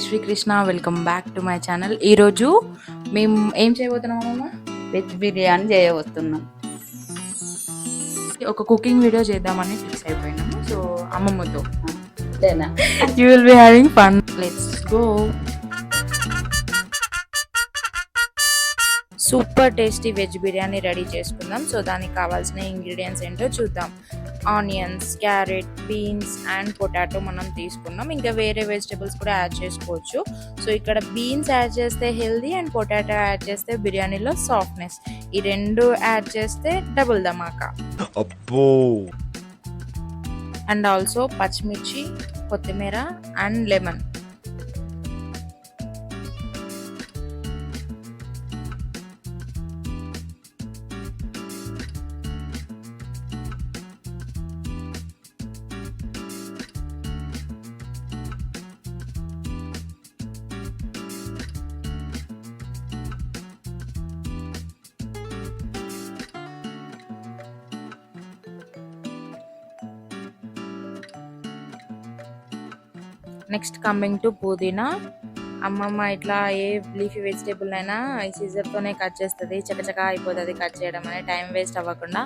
Srikrishna, welcome back to my channel. ఈరోజు మేము ఏం చేయబోతున్నాం అమ్మ? వెజ్ బిర్యానీ చేయబోతున్నాం. ఒక కుకింగ్ వీడియో చేద్దామని ఫిక్స్ అయిపోయినాము. సో అమ్మమ్మతో అంతేనా? You will be having fun. Let's go. Super tasty veg biryani ready చేసుకుందాం. సో దానికి కావాల్సిన ఇంగ్రీడియంట్స్ ఏంటో చూద్దాం. Onions, carrot, beans and potato మనం తీసుకున్నాం. ఇంకా వేరే వెజిటబుల్స్ కూడా యాడ్ చేసుకోవచ్చు. సో ఇక్కడ బీన్స్ యాడ్ చేస్తే హెల్దీ అండ్ పొటాటో యాడ్ చేస్తే బిర్యానీలో సాఫ్ట్నెస్. ఈ రెండు యాడ్ చేస్తే డబుల్ ధమాకా. అండ్ ఆల్సో పచ్చిమిర్చి, కొత్తిమీర and lemon. Next coming to పుదీనా. అమ్మమ్మ ఇట్లా ఏ లీఫీ వెజిటేబుల్ అయినా ఈ సీజర్తోనే కట్ చేస్తుంది. చకచకా అయిపోతుంది కట్ చేయడం అనేది, టైం వేస్ట్ అవ్వకుండా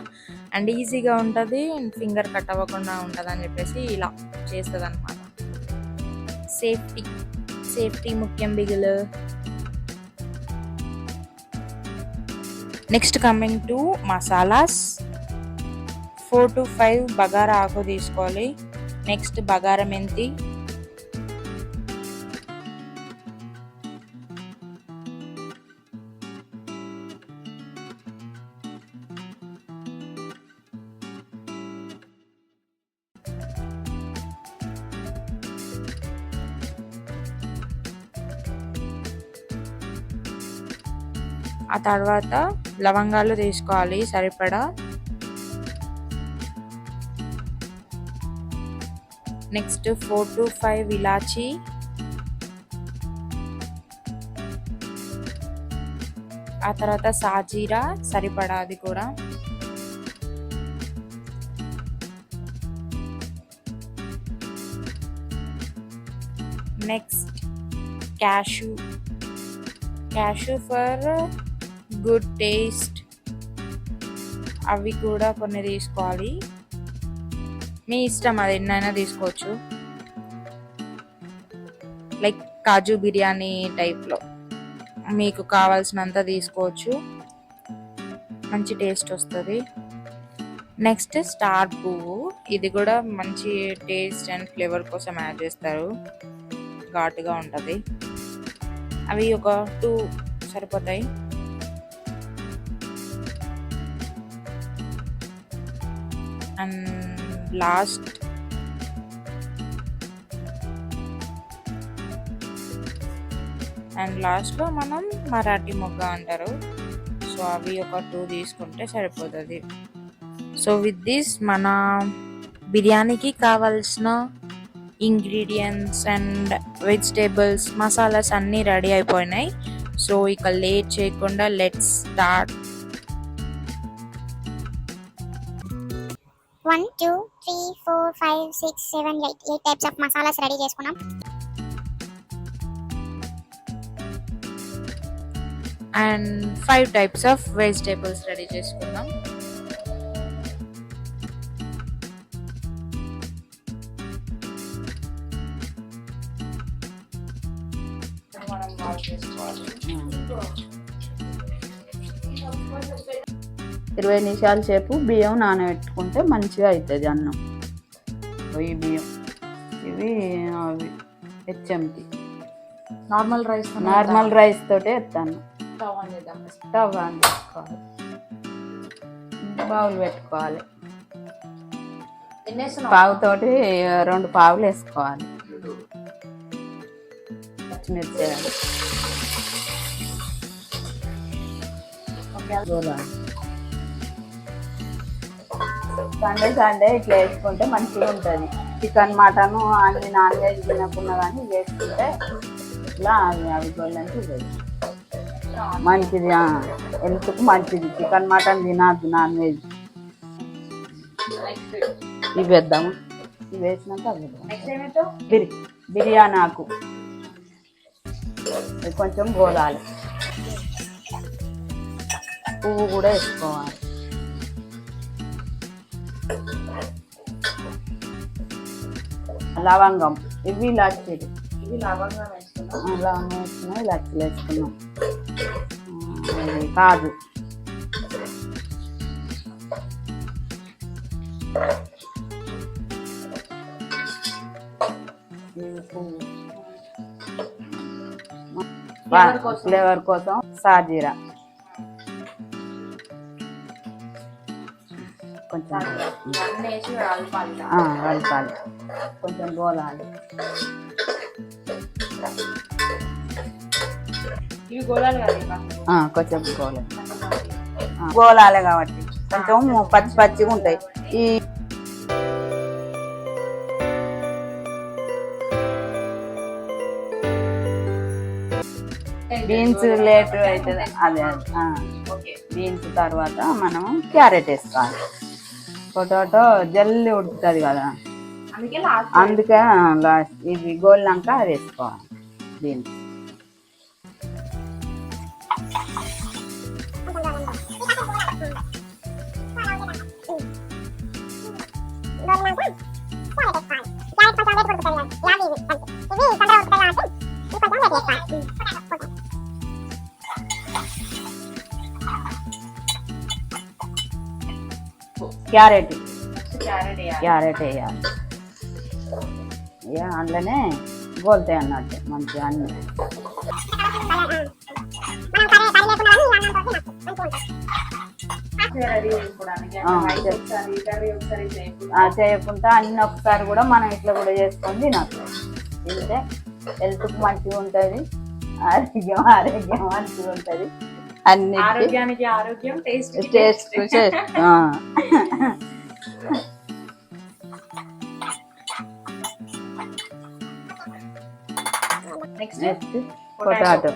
అండ్ ఈజీగా ఉంటుంది, ఫింగర్ కట్ అవ్వకుండా ఉంటుంది అని చెప్పేసి ఇలా చేస్తుంది అనమాట. సేఫ్టీ ముఖ్యం బిగులు. Next coming to masalas. 4 to 5 బగారా ఆకు తీసుకోవాలి. నెక్స్ట్ బగారా మెంతి, ఆ తర్వాత లవంగాలు తీసుకోవాలి సరిపడా. నెక్స్ట్ 4 to 5 ఇలాచి, ఆ తర్వాత సాజీరా సరిపడా అది కూడా. Next cashew for good taste, అవి కూడా కొన్ని తీసుకోవాలి. మీ ఇష్టం, అది ఎన్నైనా తీసుకోవచ్చు. లైక్ కాజు బిర్యానీ టైప్లో మీకు కావాల్సినంత తీసుకోవచ్చు, మంచి టేస్ట్ వస్తుంది. నెక్స్ట్ స్టార్ పువ్వు, ఇది కూడా మంచి టేస్ట్ అండ్ ఫ్లేవర్ కోసం యాడ్ చేస్తారు, ఘాటుగా ఉంటుంది. అవి ఒక 2 సరిపోతాయి. అండ్ లాస్ట్లో మనం మరాఠీ మొగ్గ అంటారు. సో అవి ఒక 2 తీసుకుంటే సరిపోతుంది. సో విత్ దిస్ మన బిర్యానీకి కావాల్సిన ఇంగ్రీడియంట్స్ అండ్ వెజిటేబుల్స్, మసాలాస్ అన్నీ రెడీ అయిపోయినాయి. సో ఇక లేట్ చేయకుండా let's start. 1 2 3 4 5 6 7 8 types of masalas ready చేసుకున్నాం. And 5 types of vegetables ready చేసుకుందాం. మనం వాష్ చేసుకోవాలి. 20 నిమిషాల సేపు బియ్యం నానబెట్టుకుంటే మంచిగా అవుతుంది అన్నం. ఈ బియ్యం ఇవి అవి హెచ్ఎంకి నార్మల్ రైస్ తోటే ఎత్తాను. స్టవ్ ఆన్ చేసుకోవాలి, బౌల్ పెట్టుకోవాలి. పావుతోటి 2 పావులు వేసుకోవాలి. పచ్చిమిర్చి సండే ఇట్లా వేసుకుంటే మంచిగా ఉంటుంది. చికెన్, మటన్ అన్ని నాన్ వెజ్ తినకుండా కానీ వేసుకుంటే ఇట్లా అవి గొల్లంటే మంచిది, హెల్త్కు మంచిది. చికెన్, మటన్ తినద్దు, నాన్ వెజ్. ఇవి వేద్దాము. ఇవి వేసినాక అవి బిర్యానీ ఆకు ఇది కొంచెం గోలాలి. పువ్వు కూడా వేసుకోవాలి. లవంగం ఇవి ఇలాచీలు, ఇవి లవంగా వేసుకున్నాం. లవంగం వేసుకున్నాం, ఇలాచీలు వేసుకున్నాం. ఇది కాజు, ఫ్లేవర్ కోసం సాజీరా కొంచెం కలపాలి, కొంచెం గోలాలి. ఇవి గోళాలు కదా, కొంచెం గోలాలి కాబట్టి కొంచెం పచ్చి పచ్చిగా ఉంటాయి. ఈ బీన్స్ లేట్ అవుతుంది. అదే బీన్స్ తర్వాత మనం క్యారెట్ వేసుకోవాలి. పొటాటో జల్లి ఉడుకుతుంది కదా, అందుకే లాస్ట్ ఇవి గోలినాక అది వేసుకోవాలి. బీన్స్ క్యారెట్ వేయాలి. ఇక అందులోనే గోలుతాయి అన్నట్టు మంచిగా అన్ని. చేయకుండా అన్ని ఒకసారి కూడా మనం ఇట్లా కూడా చేసుకొని తినచ్చు. తింటే హెల్త్కి మంచిగా ఉంటుంది, ఆరోగ్యం మంచిగా ఉంటుంది. అన్ని ఆరోగ్యం టేస్ట్ నెక్స్ట్ పొటాటో.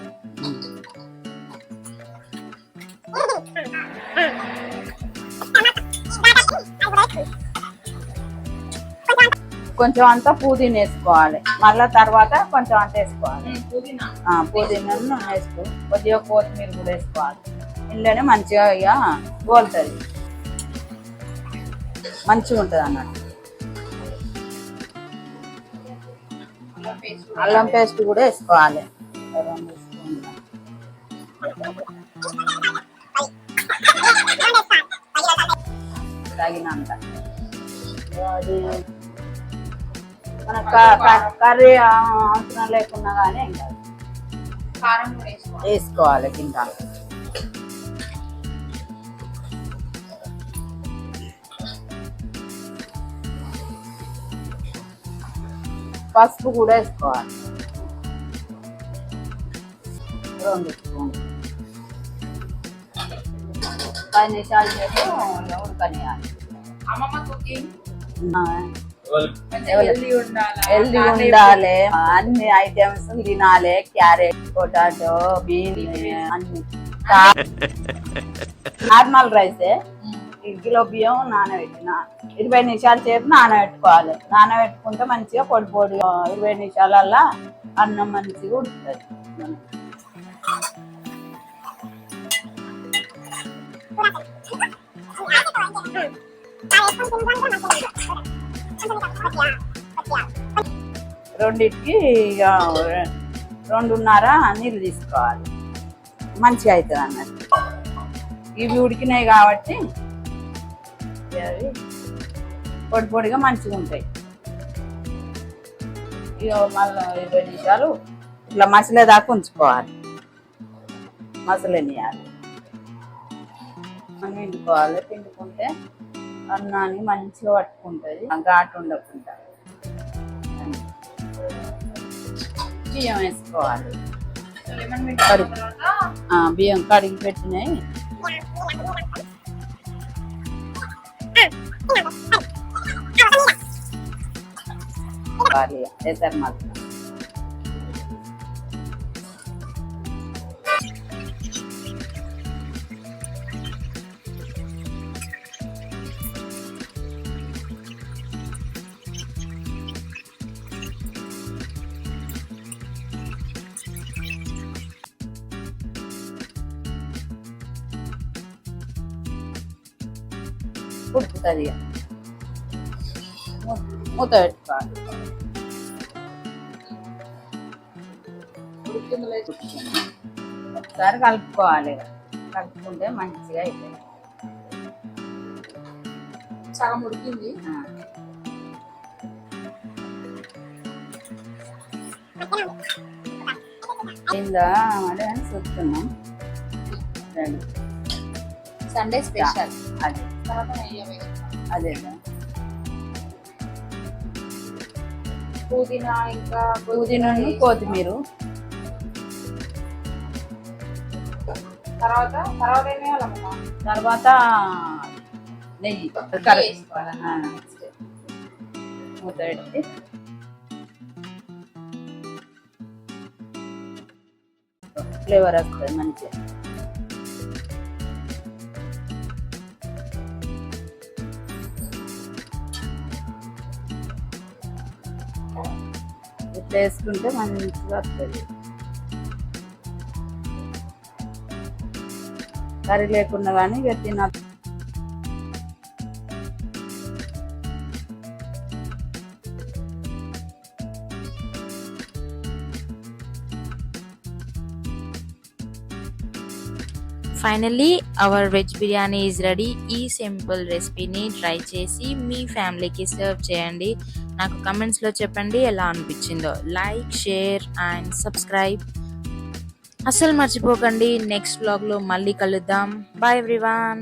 కొంచెం అంతా పుదీనా వేసుకోవాలి, మళ్ళా తర్వాత కొంచెం అంత వేసుకోవాలి. పుదీనా వేసుకో, కొద్దిగా కొత్తిమీర కూడా వేసుకోవాలి. ఇంట్లోనే మంచిగా ఇక గోలుతుంది, మంచిగా ఉంటుంది అన్నట్టు. అల్లం పేస్ట్ కూడా వేసుకోవాలి, తగినంత. అది మన కర్రీ అవసరం లేకున్నా కానీ ఏం కాదు, కారం వేసుకోవాలి కింద. పసుపు కూడా వేసుకోవాలి, 2 స్పూన్లు. 10 నిమిషాలు చేసి ఉడకనియాలి. హెల్దీ ఉండాలి, అన్ని ఐటమ్స్ తినాలి. క్యారెట్, పొటాటో, బీన్స్ అన్ని. నార్మల్ రైసే, కిలో బియ్యం నానబెట్టిన 20 నిమిషాల సేపు నానబెట్టుకోవాలి. నానబెట్టుకుంటే మంచిగా పొడి పొడి 20 నిమిషాలల్లా అన్నం మంచిగా ఉడుకుతుంది. రెండింటికి 2.5 నీళ్ళు తీసుకోవాలి, మంచిగా అవుతుంది అన్నట్టు. ఇవి ఉడికినాయి కాబట్టి అవి పొడి పొడిగా మంచిగా ఉంటాయి. ఇక మళ్ళీ 20 నిమిషాలు ఇట్లా మసలేదాకా ఉంచుకోవాలి, మసలేనియాలి. పిండుకోవాలి, పిండుకుంటే అన్నాన్ని మంచిగా పట్టుకుంటుంది, ఘాటు ఉండకుండా. బియ్యం వేసుకోవాలి, బియ్యం కడిగి పెట్టినాయి ఎసరు మాత్రం. ఉడుకుతుంది ఇక. మూత పెట్టుకోవాలి. ఒకసారి కలుపుకోవాలి. కలుపుకుంటే మంచిగా అవుతుంది. సగం ఉడికింది. కింద మరి చూస్తున్నాం. రెడీ. Sunday special. అదే అదే పుదీనా ఇంకా పుదీనా కొత్తిమీర. తర్వాత ఏం వేయాలమ్మా? తర్వాత నెయ్యి మూత పెట్టి ఫ్లేవర్ వస్తుంది మంచిగా. ఇట్లా వేసుకుంటే మంచిగా వస్తుంది. కర్రీ లేకుండా కానీ ఇక తిన. Finally hour veg biryani is ready. ఈ సింపుల్ రెసిపీని ట్రై చేసి మీ ఫ్యామిలీకి సర్వ్ చేయండి. నాకు కమెంట్స్లో చెప్పండి ఎలా అనిపించిందో. లైక్, షేర్ అండ్ సబ్స్క్రైబ్ అస్సలు మర్చిపోకండి. నెక్స్ట్ వ్లాగ్లో మళ్ళీ కలుద్దాం. Bye everyone.